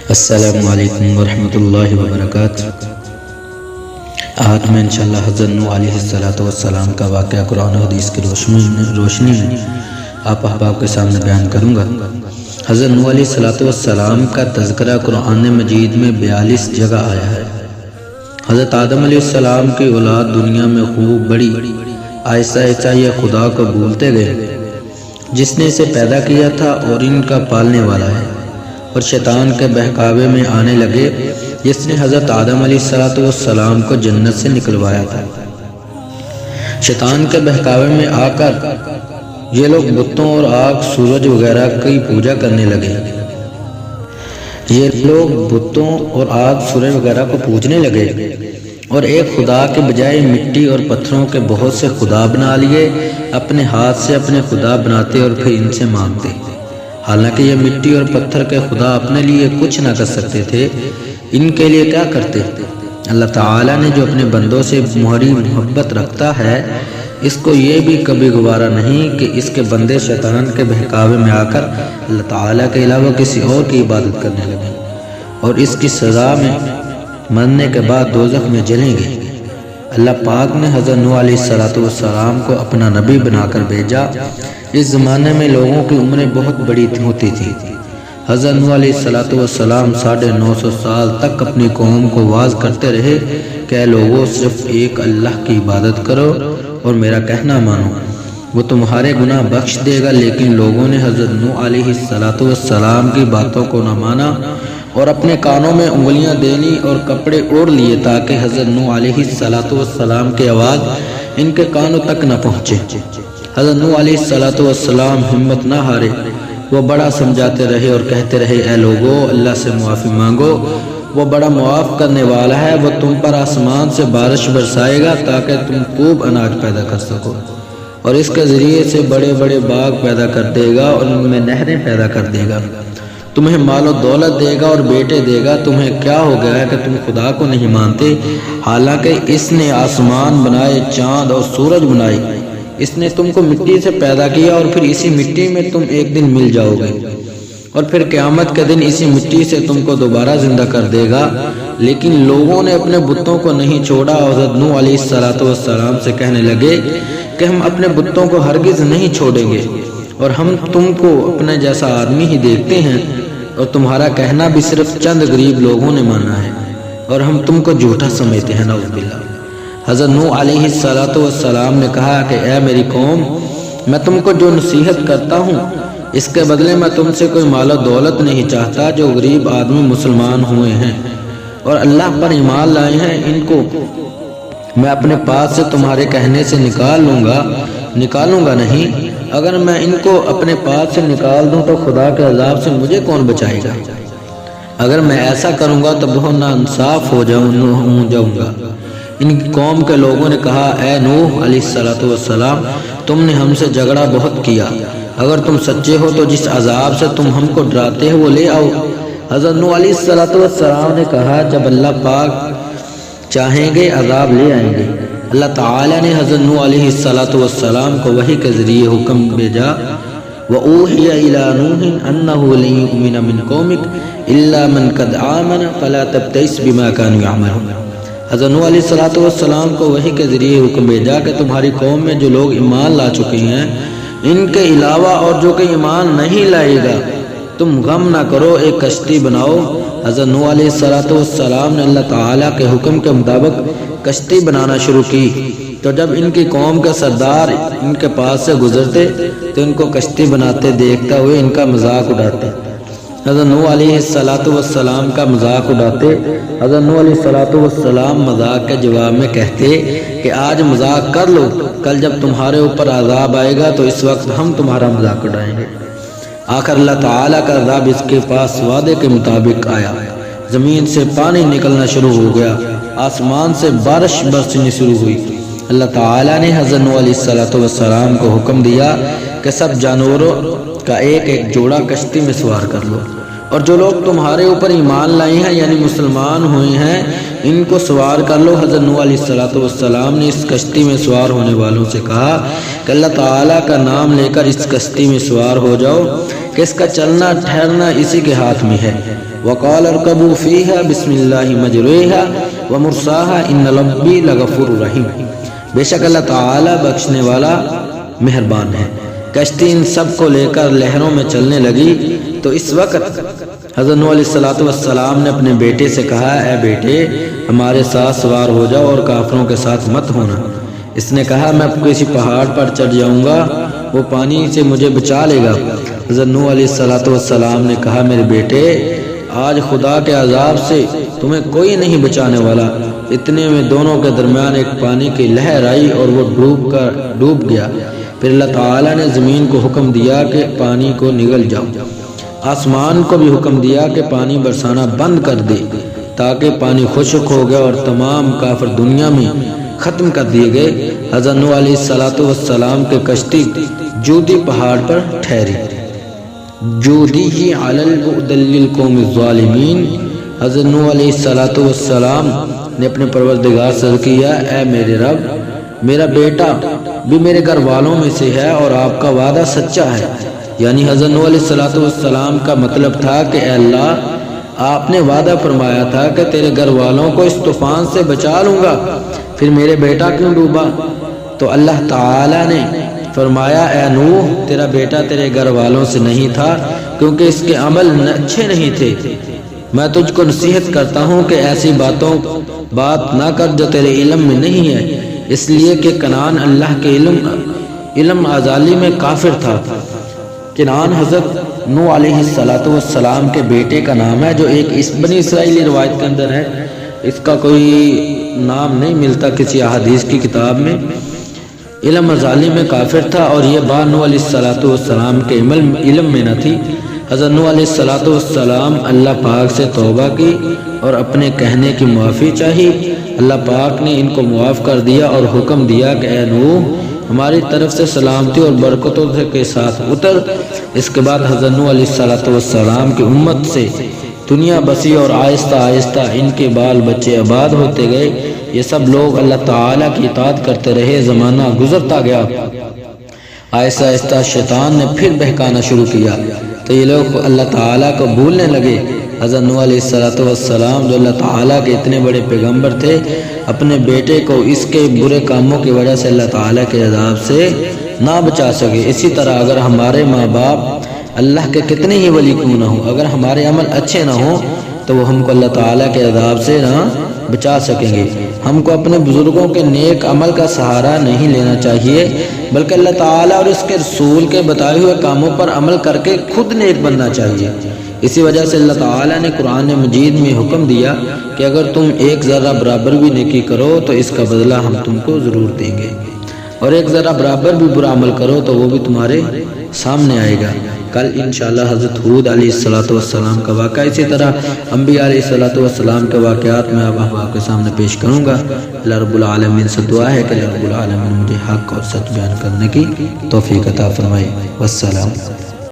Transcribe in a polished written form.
السلام علیکم ورحمۃ اللہ وبرکاتہ۔ آج میں انشاءاللہ حضرت نوح علیہ السلام کا واقعہ قرآن و حدیث کی روشنی میں آپ احباب کے سامنے بیان کروں گا۔ حضرت نوح علیہ السلام کا تذکرہ قرآن مجید میں 42 جگہ آیا ہے۔ حضرت آدم علیہ السلام کی اولاد دنیا میں خوب بڑی، آہستہ آہستہ یہ خدا کو بھولتے گئے جس نے اسے پیدا کیا تھا اور ان کا پالنے والا ہے، اور شیطان کے بہکاوے میں آنے لگے جس نے حضرت آدم علیہ السلام کو جنت سے نکلوایا تھا۔ شیطان کے بہکاوے میں آ کر یہ لوگ بتوں اور آگ، سورج وغیرہ کی پوجا کرنے لگے۔ یہ لوگ بتوں اور آگ، سورج وغیرہ کو پوجنے لگے اور ایک خدا کے بجائے مٹی اور پتھروں کے بہت سے خدا بنا لیے، اپنے ہاتھ سے اپنے خدا بناتے اور پھر ان سے مانگتے۔ حالانکہ یہ مٹی اور پتھر کے خدا اپنے لیے کچھ نہ کر سکتے تھے، ان کے لیے کیا کرتے؟ اللہ تعالیٰ نے جو اپنے بندوں سے مہری محبت رکھتا ہے، اس کو یہ بھی کبھی گوارا نہیں کہ اس کے بندے شیطان کے بہکاوے میں آ کر اللہ تعالیٰ کے علاوہ کسی اور کی عبادت کرنے لگے اور اس کی سزا میں مرنے کے بعد دوزخ میں جلیں گے۔ اللہ پاک نے حضرت نوح علیہ السلام کو اپنا نبی بنا کر بھیجا۔ اس زمانے میں لوگوں کی عمریں بہت بڑی ہوتی تھی۔ حضرت نوح علیہ السلام 950 سال تک اپنی قوم کو واعظ کرتے رہے کہ اے لوگوں، صرف ایک اللہ کی عبادت کرو اور میرا کہنا مانو، وہ تمہارے گناہ بخش دے گا۔ لیکن لوگوں نے حضرت نوح علیہ السلام کی باتوں کو نہ مانا اور اپنے کانوں میں انگلیاں دینی اور کپڑے اوڑھ لیے تاکہ حضرت نوح علیہ السلام کی آواز ان کے کانوں تک نہ پہنچے۔ حضرت نوح علیہ السلام ہمت نہ ہارے، وہ بڑا سمجھاتے رہے اور کہتے رہے اے لوگو، اللہ سے معافی مانگو، وہ بڑا معاف کرنے والا ہے، وہ تم پر آسمان سے بارش برسائے گا تاکہ تم خوب اناج پیدا کر سکو، اور اس کے ذریعے سے بڑے بڑے باغ پیدا کر دے گا اور ان میں نہریں پیدا کر دے گا، تمہیں مال و دولت دے گا اور بیٹے دے گا۔ تمہیں کیا ہو گیا ہے کہ تم خدا کو نہیں مانتے، حالانکہ اس نے آسمان بنائے، چاند اور سورج بنائے، اس نے تم کو مٹی سے پیدا کیا اور پھر اسی مٹی میں تم ایک دن مل جاؤ گے اور پھر قیامت کے دن اسی مٹی سے تم کو دوبارہ زندہ کر دے گا۔ لیکن لوگوں نے اپنے بتوں کو نہیں چھوڑا۔ حضرت نوح علیہ السلام سے کہنے لگے کہ ہم اپنے بتوں کو ہرگز نہیں چھوڑیں گے اور ہم تم کو اپنے جیسا آدمی ہی دیکھتے ہیں، اور تمہارا کہنا بھی صرف چند غریب لوگوں نے مانا ہے اور ہم تم کو جھوٹا سمجھتے ہیں، نعوذ باللہ۔ حضرت نوح علیہ السلام نے کہا کہ اے میری قوم، میں تم کو جو نصیحت کرتا ہوں اس کے بدلے میں تم سے کوئی مال و دولت نہیں چاہتا۔ جو غریب آدمی مسلمان ہوئے ہیں اور اللہ پر ایمان لائے ہیں، ان کو میں اپنے پاس سے تمہارے کہنے سے نکالوں گا نہیں۔ اگر میں ان کو اپنے پاس سے نکال دوں تو خدا کے عذاب سے مجھے کون بچائے گا؟ اگر میں ایسا کروں گا تو بہت ناانصاف ہو جاؤں گا۔ ان قوم کے لوگوں نے کہا اے نوح علیہ السلام، تم نے ہم سے جھگڑا بہت کیا، اگر تم سچے ہو تو جس عذاب سے تم ہم کو ڈراتے ہو وہ لے آؤ۔ حضرت نوح علیہ السلام نے کہا جب اللہ پاک چاہیں گے عذاب لے آئیں گے۔ اللہ تعالیٰ نے حضرت نوح علیہ السلام کو وحی کے ذریعے حکم بھیجا وَأُوحِيَ إِلَىٰ نُوحٍ أَنَّهُ لَن يُؤْمِنَ مِن قَوْمِكَ إِلَّا مَن قَدْ آمَنَ فَلَا تَبْتَئِسْ بِمَا كَانُوا يَعْمَلُونَ۔ حضرت نوح علیہ السلام کو وحی کے ذریعے حکم بھیجا کہ تمہاری قوم میں جو لوگ ایمان لا چکے ہیں، ان کے علاوہ اور جو کہ ایمان نہیں لائے گا، تم غم نہ کرو، ایک کشتی بناؤ۔ حضرت نوح علیہ السلام نے اللہ تعالیٰ کے حکم کے مطابق کشتی بنانا شروع کی، تو جب ان کی قوم کے سردار ان کے پاس سے گزرتے تو ان کو کشتی بناتے دیکھتا ہوئے ان کا مذاق اڑاتے۔ حضرت نوح علیہ السلام کا مذاق اڑاتے۔ حضرت نوح علیہ السلام مذاق کے جواب میں کہتے کہ آج مذاق کر لو، کل جب تمہارے اوپر عذاب آئے گا تو اس وقت ہم تمہارا مذاق اڑائیں گے۔ آخر اللہ تعالیٰ کا عذاب اس کے پاس وعدے کے مطابق آیا، زمین سے پانی نکلنا شروع ہو گیا، آسمان سے بارش برسنی شروع ہوئی۔ اللہ تعالیٰ نے حضرت نوح علیہ السلام کو حکم دیا کہ سب جانوروں کا ایک ایک جوڑا کشتی میں سوار کر لو، اور جو لوگ تمہارے اوپر ایمان لائے ہیں یعنی مسلمان ہوئے ہیں، ان کو سوار کر لو۔ حضرت نوح علیہ السلام نے اس کشتی میں سوار ہونے والوں سے کہا کہ اللہ تعالیٰ کا نام لے کر اس کشتی میں سوار ہو جاؤ کہ اس کا چلنا ٹھہرنا اسی کے ہاتھ میں ہے۔ وقال اركبوا فيها بسم الله مجريها ومرساها ان ربي لغفور رحیم، بے شک اللہ تعالی بخشنے والا مہربان ہے۔ کشتی ان سب کو لے کر لہروں میں چلنے لگی تو اس وقت حضرت نوح علیہ السلام نے اپنے بیٹے سے کہا، اے بیٹے ہمارے ساتھ سوار ہو جاؤ اور کافروں کے ساتھ مت ہونا۔ اس نے کہا میں کسی پہاڑ پر چڑھ جاؤں گا، وہ پانی سے مجھے بچا لے گا۔ حضرت نوح علیہ السلام نے کہا، میرے بیٹے آج خدا کے عذاب سے تمہیں کوئی نہیں بچانے والا۔ اتنے میں دونوں کے درمیان ایک پانی کی لہر آئی اور وہ ڈوب گیا۔ پھر اللہ تعالیٰ نے زمین کو حکم دیا کہ پانی کو نگل جاؤ، آسمان کو بھی حکم دیا کہ پانی برسانا بند کر دے، تاکہ پانی خشک ہو گیا اور تمام کافر دنیا میں ختم کر دیے گئے۔ حضرت نوح علیہ السلام کے کشتی جودی پہاڑ پر ٹھہری۔ جودی علی البعد للقوم الظالمین، حضرت نوح علیہ السلام نے اپنے پروردگار سے عرض کیا، اے میرے رب میرا بیٹا بھی میرے گھر والوں میں سے ہے اور آپ کا وعدہ سچا ہے۔ یعنی حضرت نوح علیہ السلام کا مطلب تھا کہ اے اللہ آپ نے وعدہ فرمایا تھا کہ تیرے گھر والوں کو اس طوفان سے بچا لوں گا، پھر میرے بیٹا کیوں ڈوبا؟ تو اللہ تعالی نے فرمایا، اے نوح تیرا بیٹا تیرے گھر والوں سے نہیں تھا کیونکہ اس کے عمل اچھے نہیں تھے۔ میں تجھ کو نصیحت کرتا ہوں کہ ایسی بات نہ کر جو تیرے علم میں نہیں ہے، اس لیے کہ کنعان اللہ کے علم ازلی میں کافر تھا۔ کنعان حضرت نوح علیہ السلام کے بیٹے کا نام ہے، جو ایک بنی اسرائیلی روایت کے اندر ہے، اس کا کوئی نام نہیں ملتا کسی احادیث کی کتاب میں۔ علم ازلی میں کافر تھا اور یہ بات نوح علیہ السلام کے علم میں نہ تھی۔ حضرت نوح علیہ السلام اللہ پاک سے توبہ کی اور اپنے کہنے کی معافی چاہی۔ اللہ پاک نے ان کو معاف کر دیا اور حکم دیا کہ اے نوح ہماری طرف سے سلامتی اور برکتوں کے ساتھ اتر۔ اس کے بعد حضرت نوح علیہ السلام کی امت سے دنیا بسی اور آہستہ آہستہ ان کے بال بچے آباد ہوتے گئے۔ یہ سب لوگ اللہ تعالیٰ کی اطاعت کرتے رہے، زمانہ گزرتا گیا، آہستہ آہستہ شیطان نے پھر بہکانا شروع کیا تو یہ لوگ اللہ تعالیٰ کو بھولنے لگے۔ حضرت نوح علیہ السلام جو اللہ تعالیٰ کے اتنے بڑے پیغمبر تھے، اپنے بیٹے کو اس کے برے کاموں کی وجہ سے اللہ تعالیٰ کے عذاب سے نہ بچا سکے۔ اسی طرح اگر ہمارے ماں باپ اللہ کے کتنے ہی ولی کیوں نہ ہوں، اگر ہمارے عمل اچھے نہ ہوں تو وہ ہم کو اللہ تعالیٰ کے عذاب سے نہ بچا سکیں گے۔ ہم کو اپنے بزرگوں کے نیک عمل کا سہارا نہیں لینا چاہیے، بلکہ اللہ تعالیٰ اور اس کے رسول کے بتائے ہوئے کاموں پر عمل کر کے خود نیک بننا چاہیے۔ اسی وجہ سے اللہ تعالیٰ نے قرآن مجید میں حکم دیا کہ اگر تم ایک ذرہ برابر بھی نیکی کرو تو اس کا بدلہ ہم تم کو ضرور دیں گے، اور ایک ذرہ برابر بھی برا عمل کرو تو وہ بھی تمہارے سامنے آئے گا۔ کل انشاءاللہ حضرت ہود علیہ السلام کا واقعہ، اسی طرح انبیاء علیہ السلام کے واقعات میں اب آپ کے سامنے پیش کروں گا۔ اللہ رب العالمین سے دعا ہے کہ اللہ رب العالمین مجھے حق اور سچ بیان کرنے کی توفیق عطا فرمائے۔ والسلام۔